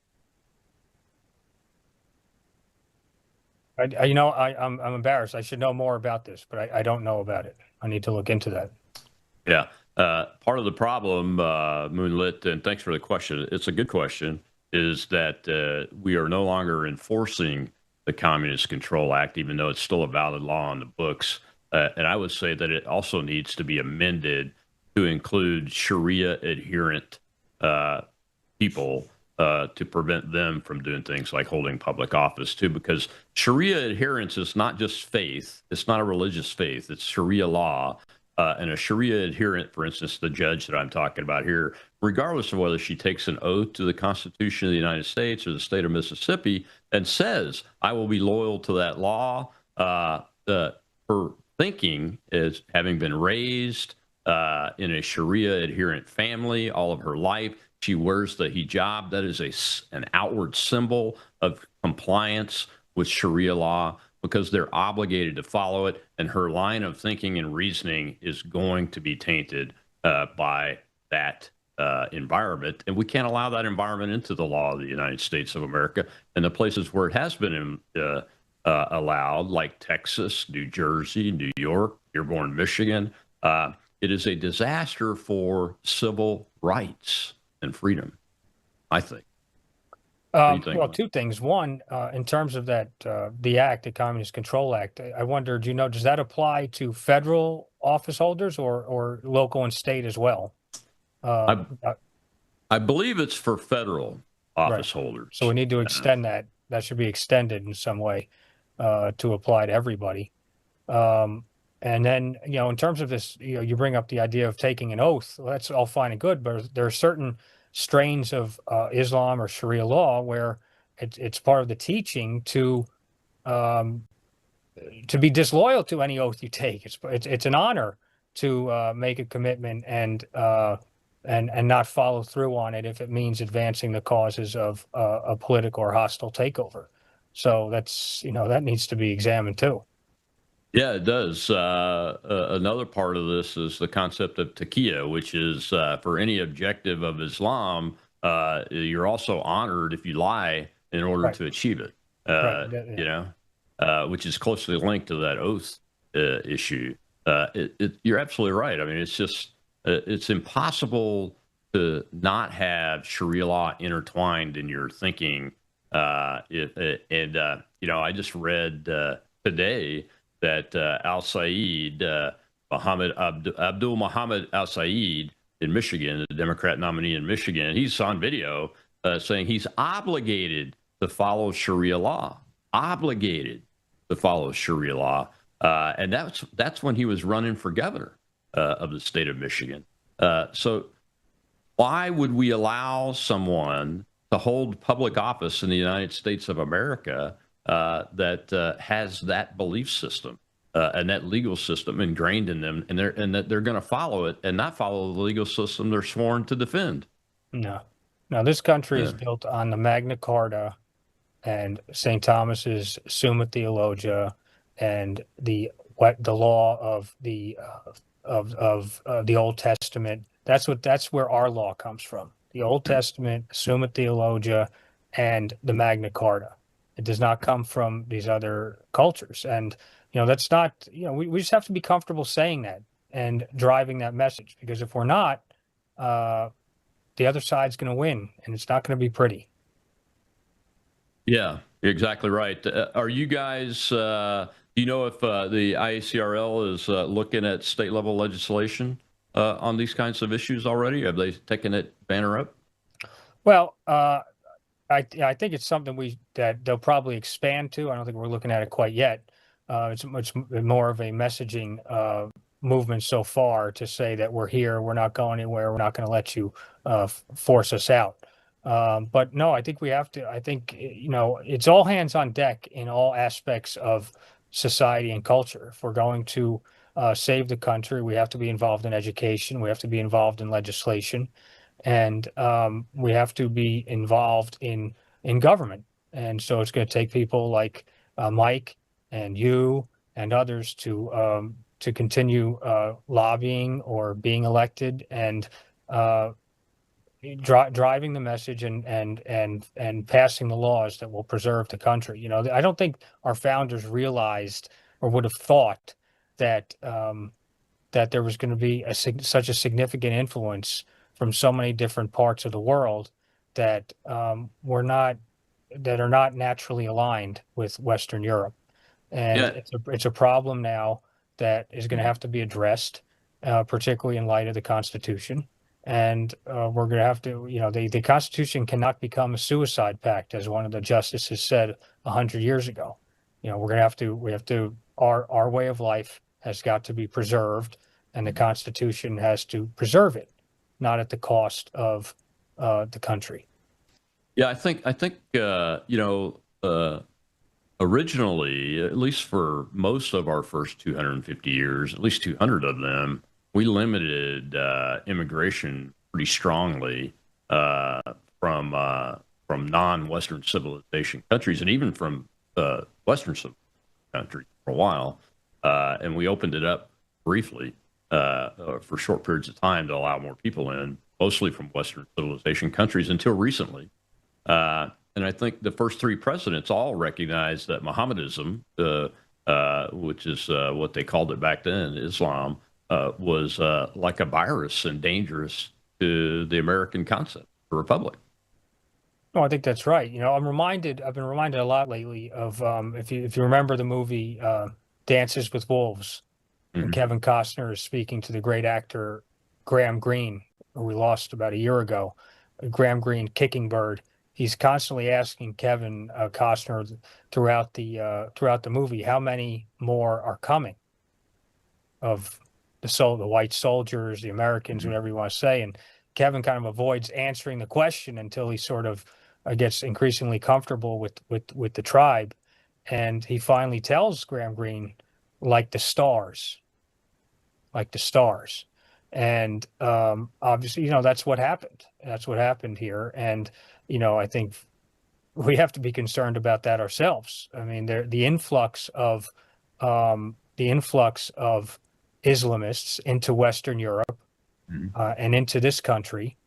Speaker 8: I'm embarrassed. I should know more about this, but I don't know about it. I need to look into that.
Speaker 7: Yeah. Part of the problem, Moonlit, and thanks for the question. It's a good question, is that we are no longer enforcing the Communist Control Act, even though it's still a valid law on the books. And I would say that it also needs to be amended to include Sharia adherent people to prevent them from doing things like holding public office too, because Sharia adherence is not just faith. It's not a religious faith. It's Sharia law. And a Sharia adherent, for instance, the judge that I'm talking about here, regardless of whether she takes an oath to the Constitution of the United States or the state of Mississippi and says, I will be loyal to that law, her thinking is having been raised in a Sharia adherent family all of her life. She wears the hijab. That is an outward symbol of compliance with Sharia law, because they're obligated to follow it, and her line of thinking and reasoning is going to be tainted by that environment. And we can't allow that environment into the law of the United States of America. And the places where it has been allowed, like Texas, New Jersey, New York, Dearborn, Michigan, it is a disaster for civil rights and freedom, I think.
Speaker 8: Well, two things. One, in terms of that, the act, the Communist Control Act, I wonder, does that apply to federal office holders or local and state as well?
Speaker 7: I believe it's for federal office holders.
Speaker 8: So we need to extend that. That should be extended in some way to apply to everybody. And then, in terms of this, you bring up the idea of taking an oath. Well, that's all fine and good, but there are certain strains of Islam or Sharia law where it's part of the teaching to be disloyal to any oath you take. It's an honor to make a commitment and not follow through on it if it means advancing the causes of a political or hostile takeover. So that's that needs to be examined too.
Speaker 7: Yeah, it does. Another part of this is the concept of taqiyya, which is for any objective of Islam, you're also honored if you lie in order to achieve it, which is closely linked to that oath issue. You're absolutely right. I mean, it's just, it's impossible to not have Sharia law intertwined in your thinking. I just read today that Abdul Muhammad al-Said in Michigan, the Democrat nominee in Michigan, he's on video saying he's obligated to follow Sharia law, and that's when he was running for governor of the state of Michigan. So why would we allow someone to hold public office in the United States of America that has that belief system and that legal system ingrained in them, and that they're going to follow it and not follow the legal system they're sworn to defend?
Speaker 8: No, this country is built on the Magna Carta and St. Thomas's Summa Theologia and the law of the Old Testament. That's where our law comes from. The Old Testament, Summa Theologia, and the Magna Carta. It does not come from these other cultures. And, that's not, we just have to be comfortable saying that and driving that message, because if we're not, the other side's going to win, and it's not going to be pretty.
Speaker 7: Yeah, you're exactly right. Are you guys, do you know if the IACRL is looking at state level legislation on these kinds of issues already? Have they taken that banner up?
Speaker 8: Well, I think it's something that they'll probably expand to. I don't think we're looking at it quite yet. It's much more of a messaging movement so far to say that we're here, we're not going anywhere, we're not going to let you force us out. But no, I think we have to. I think it's all hands on deck in all aspects of society and culture. If we're going to save the country, we have to be involved in education. We have to be involved in legislation. And we have to be involved in government. And so it's going to take people like Mike and you and others to continue lobbying or being elected and driving the message and passing the laws that will preserve the country. You know, I don't think our founders realized or would have thought that that there was going to be such a significant influence from so many different parts of the world that are not naturally aligned with Western Europe, and
Speaker 7: Yeah.
Speaker 8: it's a problem now that is going to have to be addressed, particularly in light of the Constitution. And we're going to have to, you know, the Constitution cannot become a suicide pact, as one of the justices said 100 years ago. You know, we have to, our way of life has got to be preserved, and the Constitution has to preserve it, not at the cost of the country.
Speaker 7: Yeah, I think you know, originally, at least for most of our first 250 years, at least 200 of them, we limited immigration pretty strongly from non-Western civilization countries, and even from Western civilization countries for a while, and we opened it up briefly for short periods of time to allow more people in, mostly from Western civilization countries until recently. And I think the first three presidents all recognized that Mohammedanism, which is what they called it back then, Islam, was like a virus and dangerous to the American concept, the republic.
Speaker 8: No, I think that's right. You know, I've been reminded a lot lately of if you remember the movie Dances with Wolves, and Kevin Costner is speaking to the great actor Graham Greene, who we lost about a year ago. Graham Greene, Kicking Bird. He's constantly asking Kevin Costner throughout the movie, how many more are coming of the white soldiers, the Americans, whatever you want to say. And Kevin kind of avoids answering the question until he sort of gets increasingly comfortable with the tribe. And he finally tells Graham Greene, like the stars. And obviously, you know, that's what happened. That's what happened here. And, you know, I think we have to be concerned about that ourselves. I mean, the influx of Islamists into Western Europe and into this country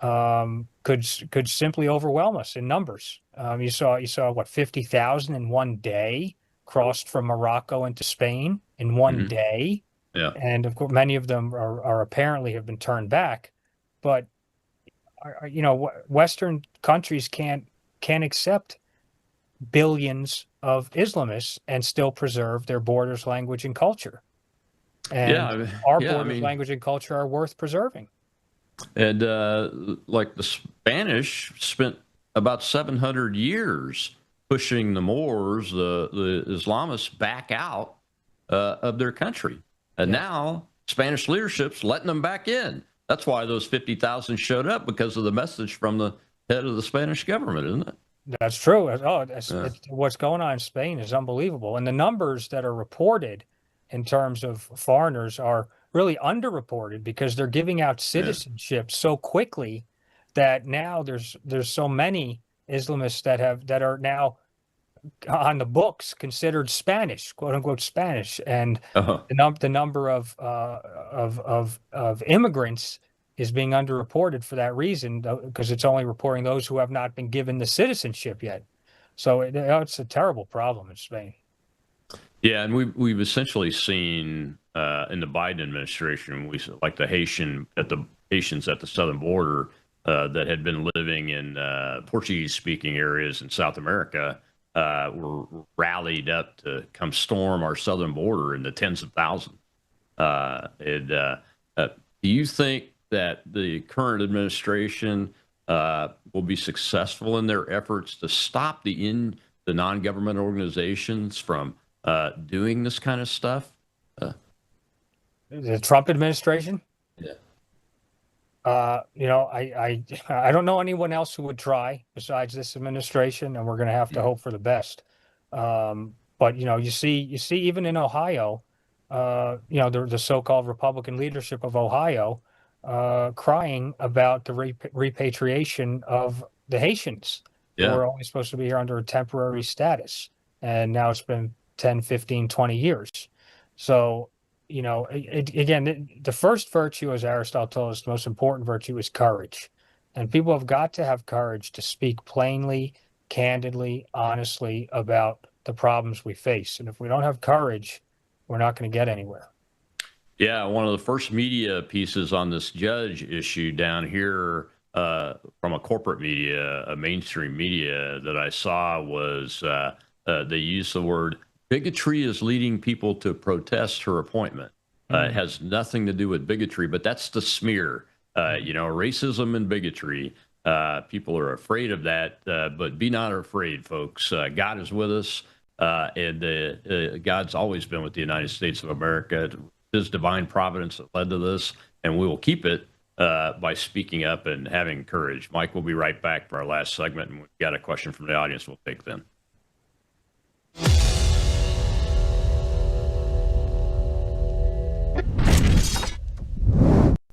Speaker 8: could simply overwhelm us in numbers. You saw what, 50,000 in one day crossed from Morocco into Spain in one day.
Speaker 7: Yeah.
Speaker 8: And of course, many of them are apparently have been turned back, but you know, Western countries can't accept billions of Islamists and still preserve their borders, language, and culture. And our borders, language, and culture are worth preserving.
Speaker 7: And like the Spanish spent about 700 years pushing the Moors, the Islamists, back out of their country. And now Spanish leadership's letting them back in. That's why those 50,000 showed up, because of the message from the head of the Spanish government, isn't it?
Speaker 8: That's true. What's going on in Spain is unbelievable. And the numbers that are reported in terms of foreigners are really underreported, because they're giving out citizenship so quickly that now there's so many Islamists that are now on the books considered Spanish, quote unquote Spanish, and the number of immigrants is being underreported for that reason, because it's only reporting those who have not been given the citizenship yet. So it's a terrible problem in Spain.
Speaker 7: Yeah, and we've essentially seen in the Biden administration, like the Haitians at the southern border that had been living in Portuguese-speaking areas in South America were rallied up to come storm our southern border in the tens of thousands. Do you think that the current administration will be successful in their efforts to stop the non-government organizations from doing this kind of stuff?
Speaker 8: The Trump administration?
Speaker 7: Yeah.
Speaker 8: You know, I don't know anyone else who would try besides this administration, and we're going to have to hope for the best. But you know, you see even in Ohio, you know, the so-called Republican leadership of Ohio crying about the repatriation of the Haitians who were only supposed to be here under a temporary status, and now it's been 10, 15, 20 years. So, you know, again, the first virtue, as Aristotle told us, the most important virtue is courage. And people have got to have courage to speak plainly, candidly, honestly about the problems we face. And if we don't have courage, we're not going to get anywhere.
Speaker 7: Yeah, one of the first media pieces on this judge issue down here from a corporate media, a mainstream media that I saw was they used the word bigotry is leading people to protest her appointment. It has nothing to do with bigotry, but that's the smear. Racism and bigotry. People are afraid of that, but be not afraid, folks. God is with us, and God's always been with the United States of America. His divine providence that led to this, and we will keep it by speaking up and having courage. Mike, we'll be right back for our last segment, and we've got a question from the audience we'll take then.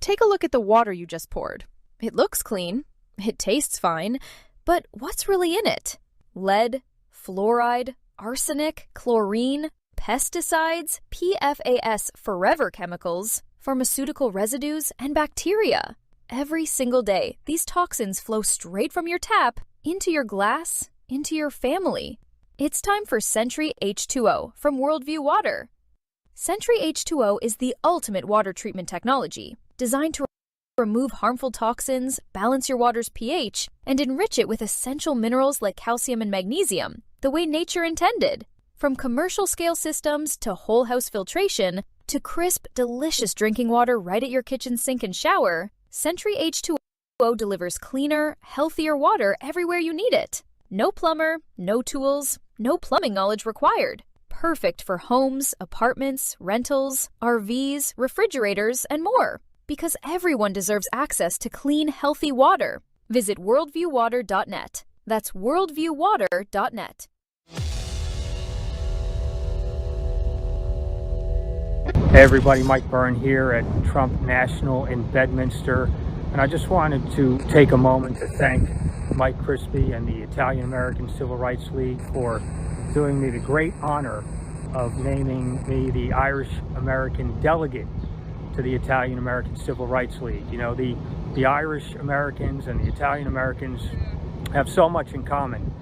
Speaker 16: Take a look at the water you just poured. It looks clean, it tastes fine, but what's really in it? Lead, fluoride, arsenic, chlorine, pesticides, PFAS forever chemicals, pharmaceutical residues, and bacteria. Every single day, these toxins flow straight from your tap into your glass, into your family. It's time for Sentry H2O from Worldview Water. Sentry H2O is the ultimate water treatment technology, designed to remove harmful toxins, balance your water's pH, and enrich it with essential minerals like calcium and magnesium, the way nature intended. From commercial-scale systems to whole house filtration to crisp, delicious drinking water right at your kitchen sink and shower, Sentry H2O delivers cleaner, healthier water everywhere you need it. No plumber, no tools, no plumbing knowledge required. Perfect for homes, apartments, rentals, RVs, refrigerators, and more. Because everyone deserves access to clean, healthy water. Visit worldviewwater.net. That's worldviewwater.net.
Speaker 8: Hey everybody, Mike Byrne here at Trump National in Bedminster. And I just wanted to take a moment to thank Mike Crispy and the Italian American Civil Rights League for doing me the great honor of naming me the Irish American Delegate to the Italian American Civil Rights League. You know, the Irish Americans and the Italian Americans have so much in common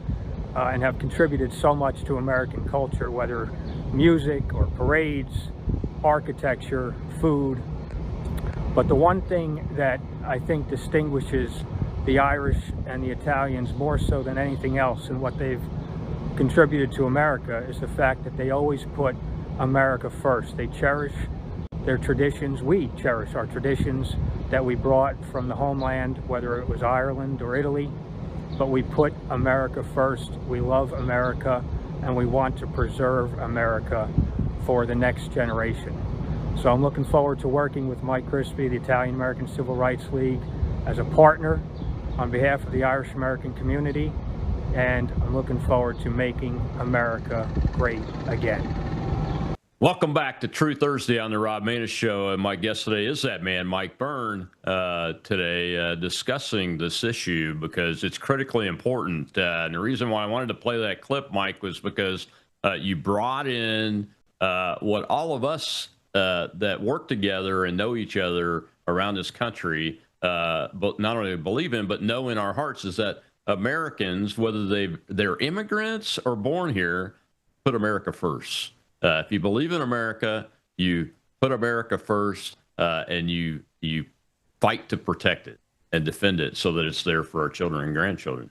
Speaker 8: and have contributed so much to American culture, whether music or parades, architecture, food. But the one thing that I think distinguishes the Irish and the Italians more so than anything else and what they've contributed to America is the fact that they always put America first. They cherish their traditions. We cherish our traditions that we brought from the homeland, whether it was Ireland or Italy, but we put America first. We love America, and we want to preserve America for the next generation. So I'm looking forward to working with Mike Crispy, the Italian American Civil Rights League, as a partner on behalf of the Irish American community, and I'm looking forward to making America great again.
Speaker 7: Welcome back to True Thursday on the Rob Maness Show. And my guest today is that man, Mike Byrne, today discussing this issue because it's critically important. And the reason why I wanted to play that clip, Mike, was because you brought in what all of us that work together and know each other around this country, but not only believe in, but know in our hearts, is that Americans, whether they're immigrants or born here, put America first. If you believe in America, you put America first, and you fight to protect it and defend it so that it's there for our children and grandchildren.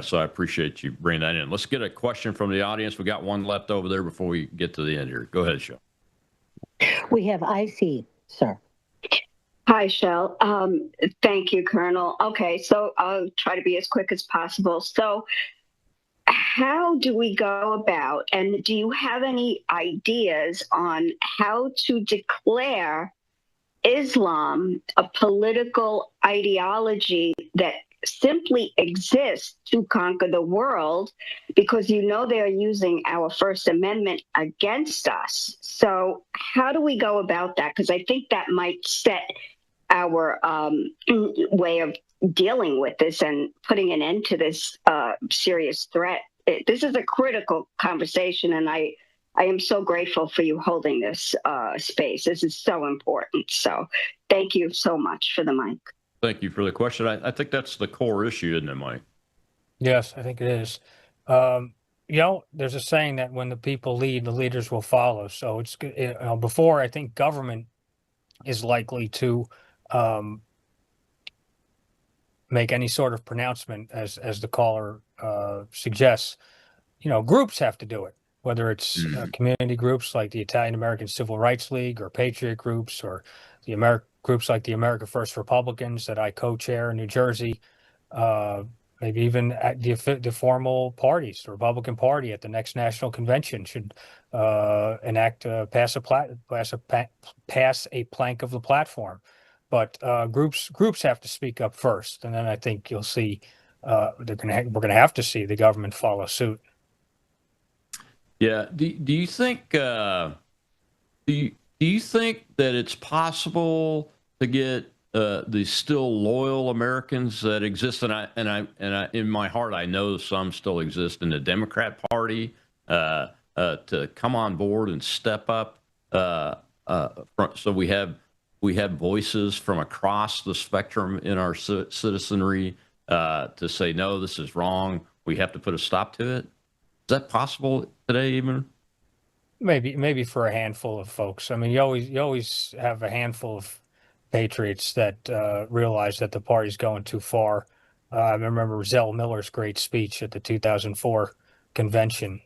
Speaker 7: So I appreciate you bringing that in. Let's get a question from the audience. We got one left over there before we get to the end here. Go ahead, Shel.
Speaker 21: We have IC, sir.
Speaker 1: Hi, Shel. Thank you, Colonel. Okay, so I'll try to be as quick as possible. So how do we go about, and do you have any ideas on how to declare Islam a political ideology that simply exists to conquer the world? Because you know they're using our First Amendment against us. So how do we go about that? Because I think that might set our way of dealing with this and putting an end to this serious threat. This is a critical conversation, and I am so grateful for you holding this space. This is so important. So thank you so much for the mic.
Speaker 7: Thank you for the question. I think that's the core issue, isn't it, Mike?
Speaker 8: Yes, I think it is. There's a saying that when the people lead, the leaders will follow. So it's good. Before, I think government is likely to make any sort of pronouncement, as the caller suggests. Groups have to do it, whether it's community groups like the Italian American Civil Rights League or patriot groups or the groups like the America First Republicans that I co-chair in New Jersey, maybe even at the formal parties. The Republican Party at the next national convention should pass a plank of the platform. But groups have to speak up first, and then I think you'll see we're going to have to see the government follow suit.
Speaker 7: Yeah. Do you think do you think that it's possible to get the still loyal Americans that exist, and I in my heart I know some still exist in the Democrat Party, to come on board and step up, so we have voices from across the spectrum in our citizenry to say, no, this is wrong. We have to put a stop to it. Is that possible today, even?
Speaker 8: Maybe for a handful of folks. I mean, you always have a handful of patriots that realize that the party's going too far. I remember Zell Miller's great speech at the 2004 convention,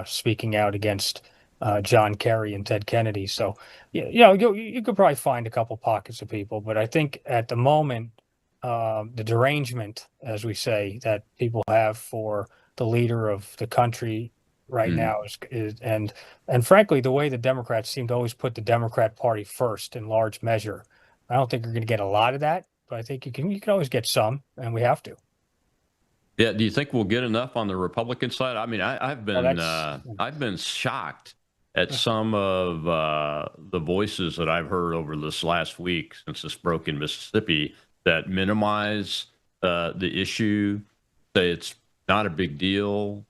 Speaker 8: speaking out against John Kerry and Ted Kennedy. So, you could probably find a couple pockets of people, but I think at the moment, the derangement, as we say, that people have for the leader of the country right now is and frankly, the way the Democrats seem to always put the Democrat Party first in large measure. I don't think you're going to get a lot of that, but I think you can always get some, and we have to.
Speaker 7: Yeah. Do you think we'll get enough on the Republican side? I mean, I've been shocked at some of the voices that I've heard over this last week since this broke in Mississippi that minimize the issue, say it's not a big deal,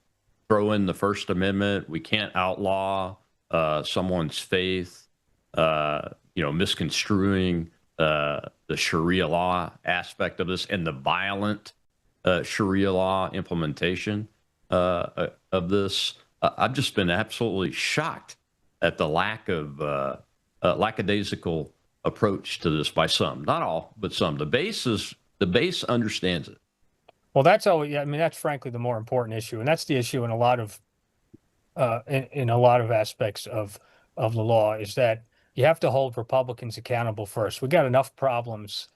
Speaker 7: throw in the First Amendment. We can't outlaw someone's faith, misconstruing the Sharia law aspect of this and the violent Sharia law implementation of this. I've just been absolutely shocked at the lack of lackadaisical approach to this by some, not all, but some. The base understands it.
Speaker 8: Well, that's that's frankly the more important issue, and that's the issue in a lot of aspects of the law, is that you have to hold Republicans accountable first. We got enough problems,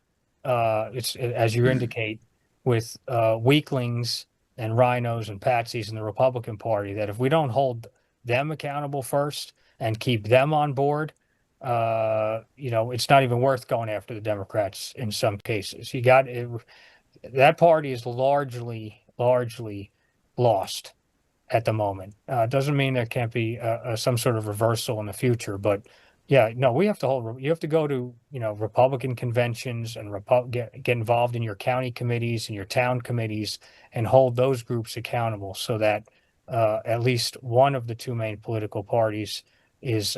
Speaker 8: as you indicate, with weaklings and rhinos and patsies in the Republican Party, that if we don't hold them accountable first and keep them on board, it's not even worth going after the Democrats in some cases. That party is largely lost at the moment. It doesn't mean there can't be some sort of reversal in the future, but we have to you have to go to, Republican conventions and get involved in your county committees and your town committees and hold those groups accountable so that at least one of the two main political parties is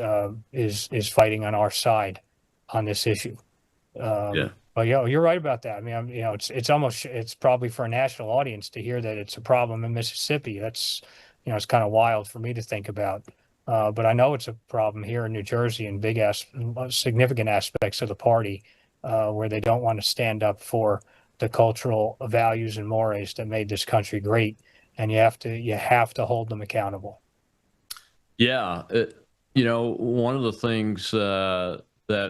Speaker 8: fighting on our side on this issue. But you're right about that. I mean, it's probably for a national audience to hear that it's a problem in Mississippi. That's, it's kind of wild for me to think about. But I know it's a problem here in New Jersey and significant aspects of the party where they don't want to stand up for the cultural values and mores that made this country great, and you have to hold them accountable.
Speaker 7: Yeah, one of the things that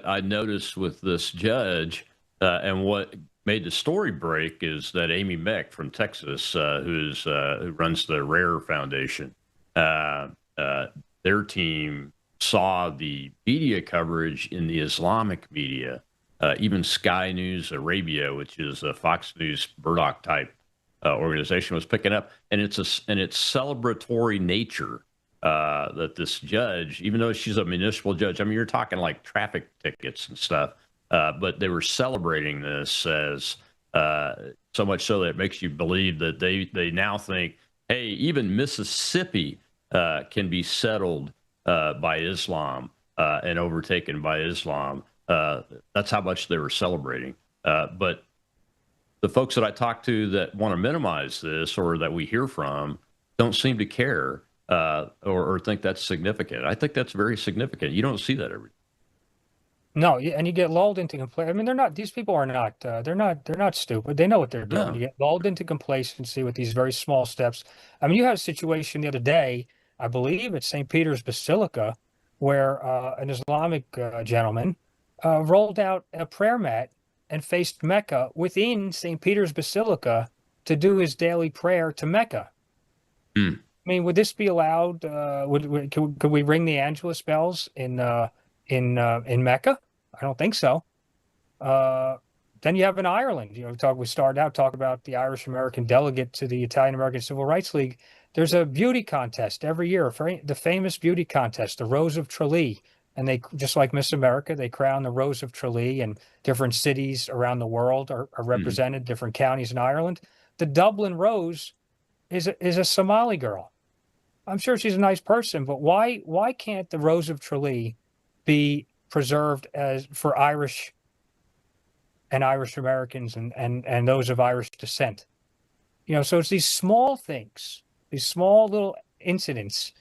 Speaker 7: I noticed with this judge, and what made the story break, is that Amy Meck from Texas, who runs the Rare Foundation, their team saw the media coverage in the Islamic media, even Sky News Arabia, which is a Fox News Murdoch type organization, was picking up, and its celebratory nature. That this judge, even though she's a municipal judge, I mean, you're talking like traffic tickets and stuff, but they were celebrating this as so much so that it makes you believe that they now think, hey, even Mississippi can be settled by Islam and overtaken by Islam. That's how much they were celebrating. But the folks that I talk to that want to minimize this or that we hear from don't seem to care or think that's significant. I think that's very significant. You don't see that every day.
Speaker 8: No, and you get lulled into complacency. I mean, they're not. These people are not. They're not stupid. They know what they're doing.
Speaker 7: No.
Speaker 8: You get lulled into complacency with these very small steps. I mean, you had a situation the other day, I believe, at St. Peter's Basilica, where an Islamic gentleman rolled out a prayer mat and faced Mecca within St. Peter's Basilica to do his daily prayer to Mecca. I mean, would this be allowed? Could we ring the Angelus bells in Mecca? I don't think so. Then you have in Ireland, we started out talk about the Irish American Delegate to the Italian American Civil Rights League. There's a beauty contest every year, the famous beauty contest, the Rose of Tralee. And they, just like Miss America, they crown the Rose of Tralee, and different cities around the world are represented, different counties in Ireland. The Dublin Rose is a Somali girl. I'm sure she's a nice person, but why can't the Rose of Tralee be preserved as for Irish and Irish Americans and those of Irish descent? So it's these small things, these small little incidents,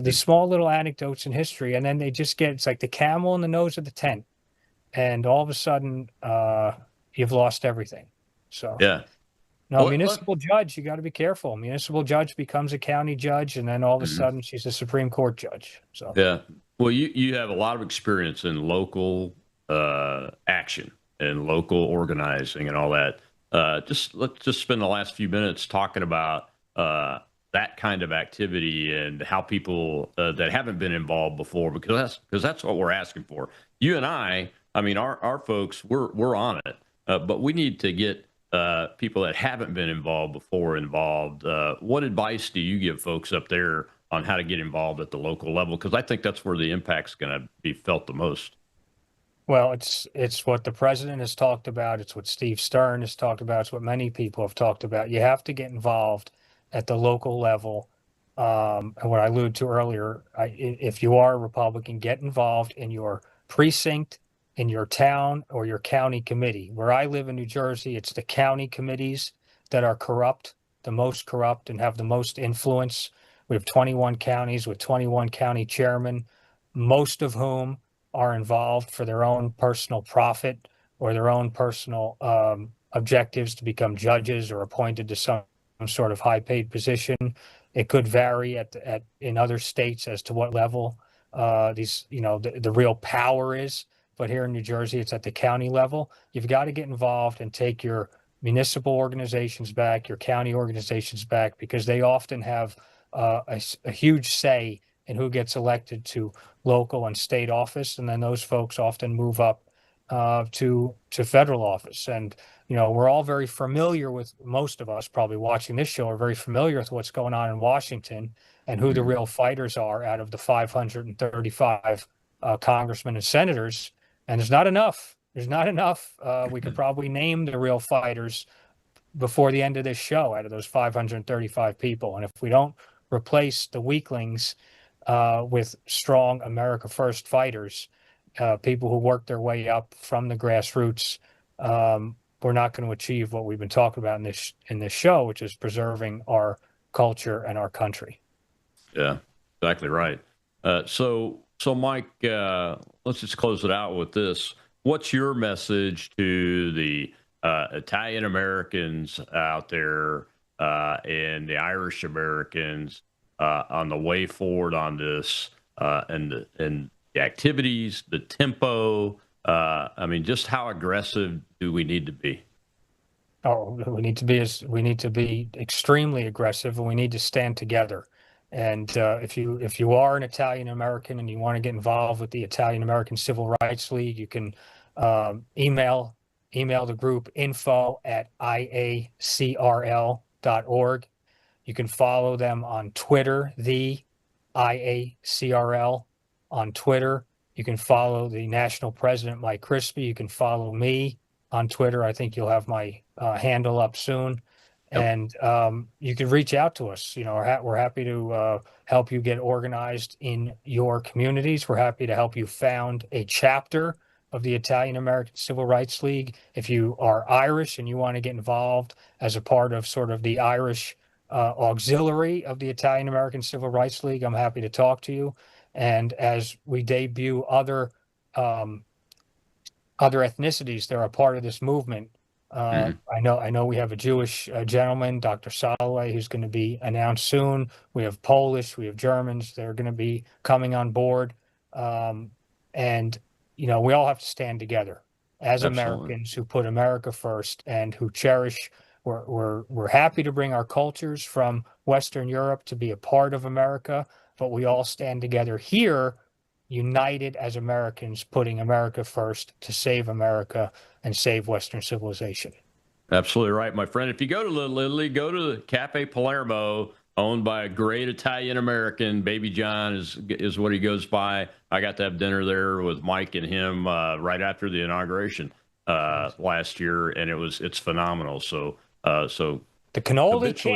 Speaker 8: these small little anecdotes in history, and then they just it's like the camel in the nose of the tent, and all of a sudden you've lost everything. So
Speaker 7: yeah.
Speaker 8: No, municipal judge, you got to be careful. Municipal judge becomes a county judge, and then all of a sudden she's a Supreme Court judge. So
Speaker 7: yeah. Well, you have a lot of experience in local action and local organizing and all that. Let's just spend the last few minutes talking about that kind of activity and how people that haven't been involved before, because that's what we're asking for. You and I mean, our folks, we're on it, but we need to get people that haven't been involved before involved. What advice do you give folks up there on how to get involved at the local level? Because I think that's where the impact's going to be felt the most.
Speaker 8: Well, it's what the president has talked about. It's what Steve Stern has talked about. It's what many people have talked about. You have to get involved at the local level. And what I alluded to earlier, if you are a Republican, get involved in your precinct, in your town, or your county committee. Where I live in New Jersey, it's the county committees that are corrupt, the most corrupt, and have the most influence. We have 21 counties with 21 county chairmen, most of whom are involved for their own personal profit or their own personal objectives to become judges or appointed to some sort of high-paid position. It could vary in other states as to what level the real power is. But here in New Jersey, it's at the county level. You've got to get involved and take your municipal organizations back, your county organizations back, because they often have a huge say in who gets elected to local and state office, and then those folks often move up to federal office. And we're all very familiar with, most of us probably watching this show are very familiar with what's going on in Washington and who the real fighters are out of the 535 congressmen and senators. And there's not enough. We could probably name the real fighters before the end of this show out of those 535 people. And if we don't replace the weaklings with strong America First fighters, people who work their way up from the grassroots, we're not going to achieve what we've been talking about in this show, which is preserving our culture and our country.
Speaker 7: Yeah, exactly right. So Mike, let's just close it out with this. What's your message to the Italian Americans out there and the Irish Americans on the way forward on this and the activities, the tempo? Just how aggressive do we need to be?
Speaker 8: Oh, we need to be extremely aggressive, and we need to stand together. And if you are an Italian American and you want to get involved with the Italian American Civil Rights League, you can email the group info@iacrl.org. You can follow them on Twitter, the IACRL on Twitter. You can follow the national president, Mike Crispy. You can follow me on Twitter. I think you'll have my handle up soon. And you can reach out to us. We're happy to help you get organized in your communities. We're happy to help you found a chapter of the Italian American Civil Rights League. If you are Irish and you want to get involved as a part of sort of the Irish auxiliary of the Italian American Civil Rights League, I'm happy to talk to you. And as we debut other ethnicities that are a part of this movement, I know we have a Jewish gentleman, Dr. Soloway, who's going to be announced soon. We have Polish, we have Germans. They're going to be coming on board. And, you know, we all have to stand together as Americans who put America first and who cherish. We're happy to bring our cultures from Western Europe to be a part of America, but we all stand together here, united as Americans, putting America first to save America and save Western civilization.
Speaker 7: Absolutely right, my friend. If you go to Little Italy, go to the Cafe Palermo, owned by a great Italian American. Baby John is what he goes by. I got to have dinner there with Mike and him right after the inauguration last year, and it's phenomenal. So the
Speaker 8: cannoli king.